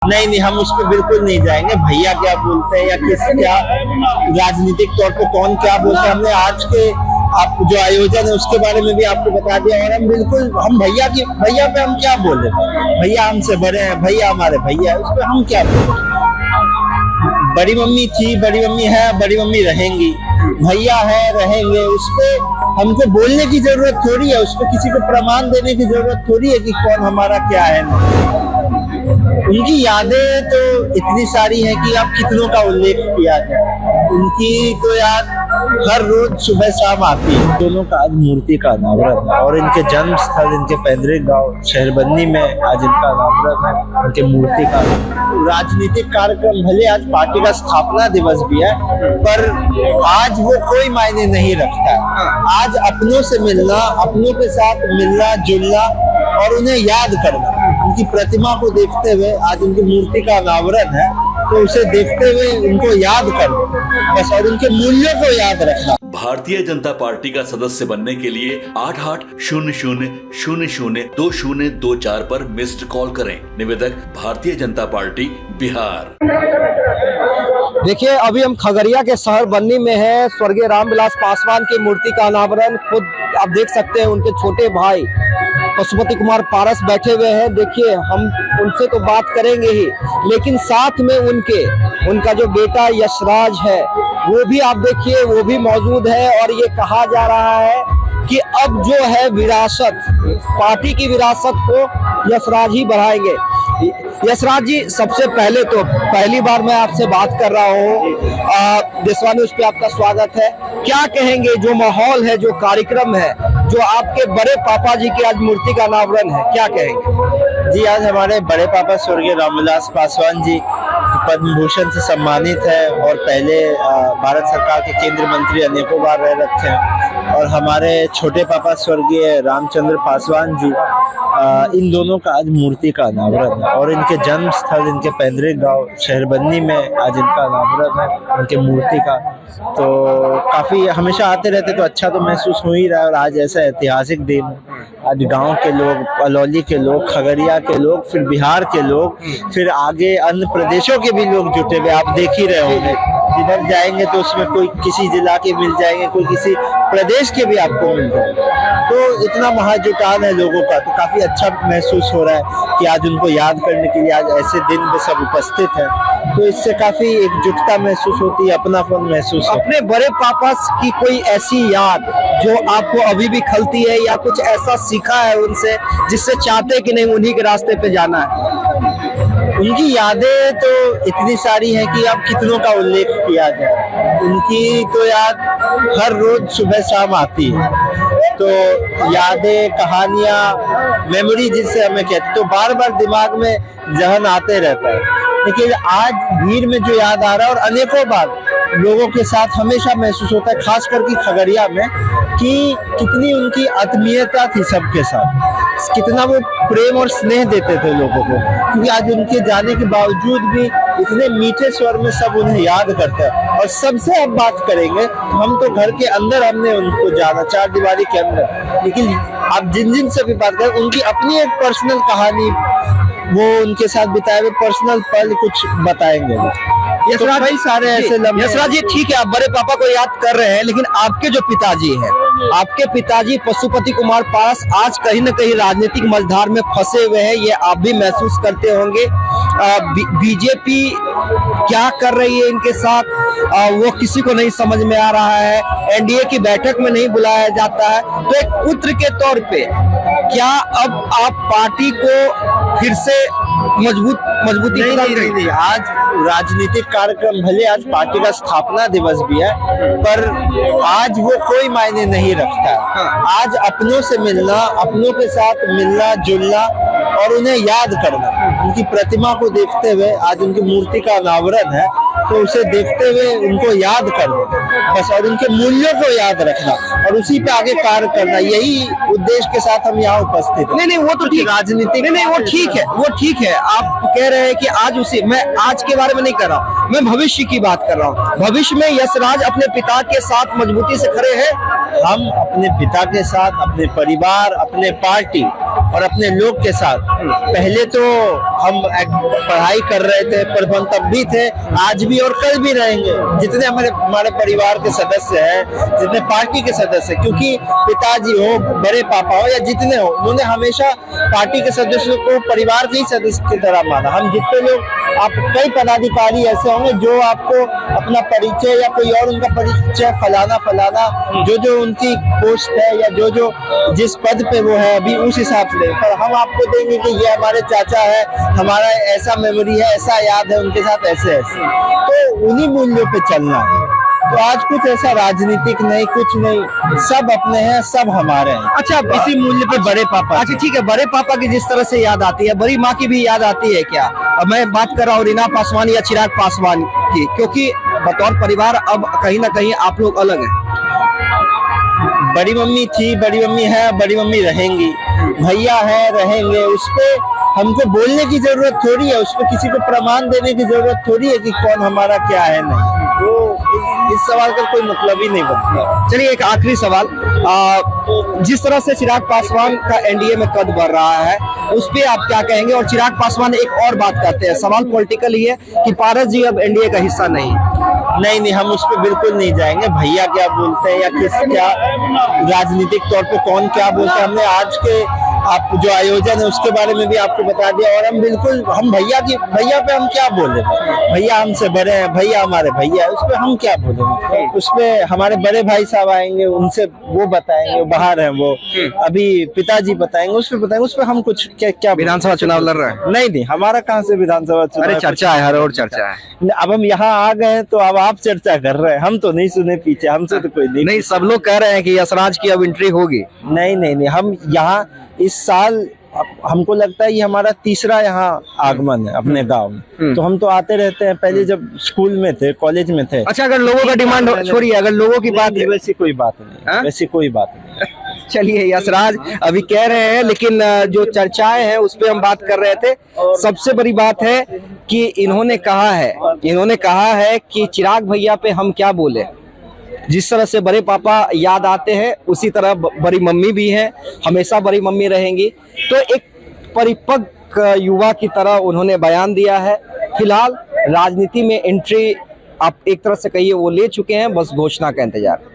नहीं नहीं, हम उस पर बिल्कुल नहीं जाएंगे। भैया क्या बोलते हैं या किस क्या राजनीतिक तौर पे कौन क्या बोलते हैं, हमने आज के आप जो आयोजन है उसके बारे में भी आपको बता दिया। और हम भैया पे हम क्या बोले, भैया हमसे बड़े हैं, भैया हमारे भैया है, उस पर हम क्या बोले। बड़ी मम्मी थी, बड़ी मम्मी है, बड़ी मम्मी रहेंगी, भैया है, रहेंगे। उस पर हमको बोलने की जरूरत थोड़ी है, उस पर किसी को प्रमाण देने की जरूरत थोड़ी है कि कौन हमारा क्या है। उनकी यादें तो इतनी सारी हैं कि अब कितनों का उल्लेख किया जाए। उनकी तो याद हर रोज सुबह शाम आती है। दोनों का आज मूर्ति का अनावरण है और इनके जन्म स्थल, इनके पैतृक गांव शहरबंदी में आज इनका अनावरण है, उनके मूर्ति का। राजनीतिक कार्यक्रम भले आज पार्टी का स्थापना दिवस भी है, पर आज वो कोई मायने नहीं रखता है। आज अपनों से मिलना, अपनों के साथ मिलना जुलना और उन्हें याद करना, उनकी प्रतिमा को देखते हुए आज उनकी मूर्ति का अनावरण है, तो उसे देखते हुए उनको याद करना बस, और उनके मूल्यों को याद रखना। भारतीय जनता पार्टी का सदस्य बनने के लिए 8800002024 पर मिस्ड कॉल करें। निवेदक भारतीय जनता पार्टी बिहार। देखिए, अभी हम खगड़िया के शहर बन्नी में है। स्वर्गीय रामविलास पासवान की मूर्ति का अनावरण खुद आप देख सकते हैं, उनके छोटे भाई पशुपति कुमार पारस बैठे हुए हैं। देखिए, हम उनसे तो बात करेंगे ही, लेकिन साथ में उनका जो बेटा यशराज है वो भी आप देखिए, वो भी मौजूद है। और ये कहा जा रहा है कि अब जो है विरासत, पार्टी की विरासत को यशराज ही बढ़ाएंगे। यशराज जी, सबसे पहले तो पहली बार मैं आपसे बात कर रहा हूँ, देशवा न्यूज पे आपका स्वागत है। क्या कहेंगे, जो माहौल है, जो कार्यक्रम है, जो आपके बड़े पापा जी की आज मूर्ति का अनावरण है, क्या कहेंगे? जी, आज हमारे बड़े पापा स्वर्गीय रामविलास पासवान जी पद्म भूषण से सम्मानित है और पहले भारत सरकार के केंद्रीय मंत्री अनेकों बार रह रखे हैं। और हमारे छोटे पापा स्वर्गीय रामचंद्र पासवान जी, इन दोनों का आज मूर्ति का अनावरण है और इनके जन्म स्थल, इनके पैतृक गांव शहरबंदी में आज इनका अनावरण है, उनके मूर्ति का। तो काफी हमेशा आते रहते तो अच्छा तो महसूस हो ही रहा है। और आज ऐसा ऐतिहासिक दिन, आज गांव के लोग, अलौली के लोग, खगड़िया के लोग, फिर बिहार के लोग, फिर आगे अन्य प्रदेशों के भी लोग जुटे हुए आप देख ही रहे होंगे। जिधर जाएंगे तो उसमें कोई किसी जिला के मिल जाएंगे, कोई किसी प्रदेश के भी आपको मिल जाएंगे। तो इतना महाजुटान है लोगों का, तो काफी अच्छा महसूस हो रहा है कि आज उनको याद करने के लिए आज ऐसे दिन में सब उपस्थित हैं। तो इससे काफी एकजुटता महसूस होती है, अपनापन महसूस। अपने बड़े पापा की कोई ऐसी याद जो आपको अभी भी खलती है, या कुछ ऐसा सीखा है उनसे जिससे चाहते कि नहीं उन्हीं के रास्ते पे जाना है? उनकी यादें तो इतनी सारी हैं कि अब कितनों का उल्लेख किया जाए। उनकी तो याद हर रोज सुबह शाम आती है। तो यादें, कहानियां, मेमोरी जिससे हमें कहते, तो बार बार दिमाग में जहन आते रहता है। लेकिन आज भीड़ में जो याद आ रहा है, और अनेकों बार लोगों के साथ हमेशा महसूस होता है, खास करके खगड़िया में, कि कितनी उनकी आत्मीयता थी सबके साथ, कितना वो प्रेम और स्नेह देते थे लोगों को। क्योंकि आज उनके जाने के बावजूद भी इतने मीठे स्वर में सब उन्हें याद करते हैं। और सबसे अब बात करेंगे, हम तो घर के अंदर हमने उनको जाना, चार दीवारी के अंदर, लेकिन आप जिन से भी बात करें, उनकी अपनी एक पर्सनल कहानी, वो उनके साथ बिताए हुए पर्सनल पल कुछ बताएंगे। यशराज भाई, सारे ऐसे लम्हे। यशराज जी, ठीक है, आप बड़े पापा को याद कर रहे हैं, लेकिन आपके जो पिताजी हैं, आपके पिताजी पशुपति कुमार पारस आज कहीं न कहीं राजनीतिक मझधार में फंसे हुए हैं, ये आप भी महसूस करते होंगे। बीजेपी क्या कर रही है इनके साथ, वो किसी को नहीं समझ में आ रहा है। एनडीए की बैठक में नहीं बुलाया जाता है। तो एक पुत्र के तौर पे क्या अब आप पार्टी को फिर से मजबूती नहीं, आज राजनीतिक कार्यक्रम भले आज पार्टी का स्थापना दिवस भी है, पर आज वो कोई मायने नहीं रखता है। आज अपनों से मिलना, अपनों के साथ मिलना जुलना और उन्हें याद करना, उनकी प्रतिमा को देखते हुए आज उनकी मूर्ति का अनावरण है, तो उसे देखते हुए उनको याद करना बस, और उनके मूल्यों को याद रखना और उसी पे आगे कार्य करना, यही उद्देश्य के साथ हम यहाँ उपस्थित हैं। नहीं, वो तो ठीक, राजनीतिक नहीं, वो ठीक है। आप कह रहे हैं कि आज उसी, मैं आज के बारे में नहीं कर रहा हूँ, मैं भविष्य की बात कर रहा हूँ। भविष्य में यशराज अपने पिता के साथ मजबूती से खड़े हैं। हम अपने पिता के साथ, अपने परिवार, अपने पार्टी और अपने लोग के साथ पहले तो हम पढ़ाई कर रहे थे, पर हम तब भी थे, आज भी और कल भी रहेंगे। जितने हमारे परिवार के सदस्य हैं, जितने पार्टी के सदस्य, क्योंकि पिताजी हो, बड़े पापा हो या जितने हो, उन्होंने हमेशा पार्टी के सदस्यों को परिवार के ही सदस्य की तरह माना। हम जितने लोग, आप कई पदाधिकारी ऐसे होंगे जो आपको अपना परिचय या कोई और उनका परिचय फलाना जो उनकी पोस्ट है या जो जिस पद पे वो है अभी उस हिसाब से देंगे, पर हम आपको देंगे कि ये हमारे चाचा है, हमारा ऐसा मेमोरी है, ऐसा याद है उनके साथ, ऐसे तो उन्हीं मूल्यों पे चलना है। तो आज कुछ ऐसा राजनीतिक नहीं, कुछ नहीं, सब अपने हैं, सब हमारे हैं। अच्छा, इसी मूल्य पे बड़े पापा। अच्छा ठीक है, बड़े पापा की जिस तरह से याद आती है, बड़ी माँ की भी याद आती है क्या? अब मैं बात कर रहा हूँ रीना पासवान या चिराग पासवान की, क्योंकि बतौर परिवार अब कहीं ना कहीं आप लोग अलग हैं। बड़ी मम्मी थी, बड़ी मम्मी है, बड़ी मम्मी रहेंगी, भैया है, रहेंगे। उस पे हमको बोलने की जरूरत थोड़ी है, उस पे किसी को प्रमाण देने की जरूरत थोड़ी है कि कौन हमारा क्या है नहीं। तो इस सवाल का कोई मतलब ही नहीं बनता। चलिए एक आखिरी सवाल, जिस तरह से चिराग पासवान का एनडीए में कद बढ़ रहा है, उस पे आप क्या कहेंगे? और चिराग पासवान एक और बात करते हैं, सवाल पॉलिटिकल ही है कि पारस जी अब एनडीए का हिस्सा नहीं, हम उस पर बिल्कुल नहीं जाएंगे। भैया क्या बोलते हैं या क्या राजनीतिक तौर पे कौन क्या बोलते हैं, हमने आज के आप जो आयोजन है उसके बारे में भी आपको बता दिया। और हम भैया पे हम क्या बोले, भैया हमसे बड़े हैं, भैया हमारे भैया है, उस पर हम क्या बोलेंगे? उस पे हमारे बड़े भाई साहब आएंगे, उनसे वो बताएंगे, बाहर हैं वो, अभी पिताजी बताएंगे, उस पे बताएंगे। उस पे हम कुछ क्या विधानसभा चुनाव लड़ रहे हैं? नहीं, हमारा कहाँ से विधानसभा चुनाव? अरे चर्चा है, हर और चर्चा है। अब हम यहाँ आ गए तो अब आप चर्चा कर रहे हैं, हम तो नहीं सुने पीछे, हमसे तो कोई नहीं, सब लोग कह रहे हैं कि यशराज की अब एंट्री होगी। नहीं, हम यहाँ इस साल हमको लगता है ये हमारा तीसरा यहाँ आगमन है अपने गांव में। तो हम तो आते रहते हैं, पहले जब स्कूल में थे, कॉलेज में थे। अच्छा, अगर लोगों का डिमांड छोड़िए, अगर लोगों की बात, वैसी कोई बात नहीं, वैसी कोई बात नहीं। चलिए, यशराज अभी कह रहे हैं, लेकिन जो चर्चाएं हैं उस पे हम बात कर रहे थे। सबसे बड़ी बात है कि इन्होंने कहा है कि चिराग भैया पे हम क्या बोले। जिस तरह से बड़े पापा याद आते हैं, उसी तरह बड़ी मम्मी भी हैं, हमेशा बड़ी मम्मी रहेंगी। तो एक परिपक्व युवा की तरह उन्होंने बयान दिया है। फिलहाल राजनीति में एंट्री आप एक तरह से कहिए वो ले चुके हैं, बस घोषणा का इंतजार।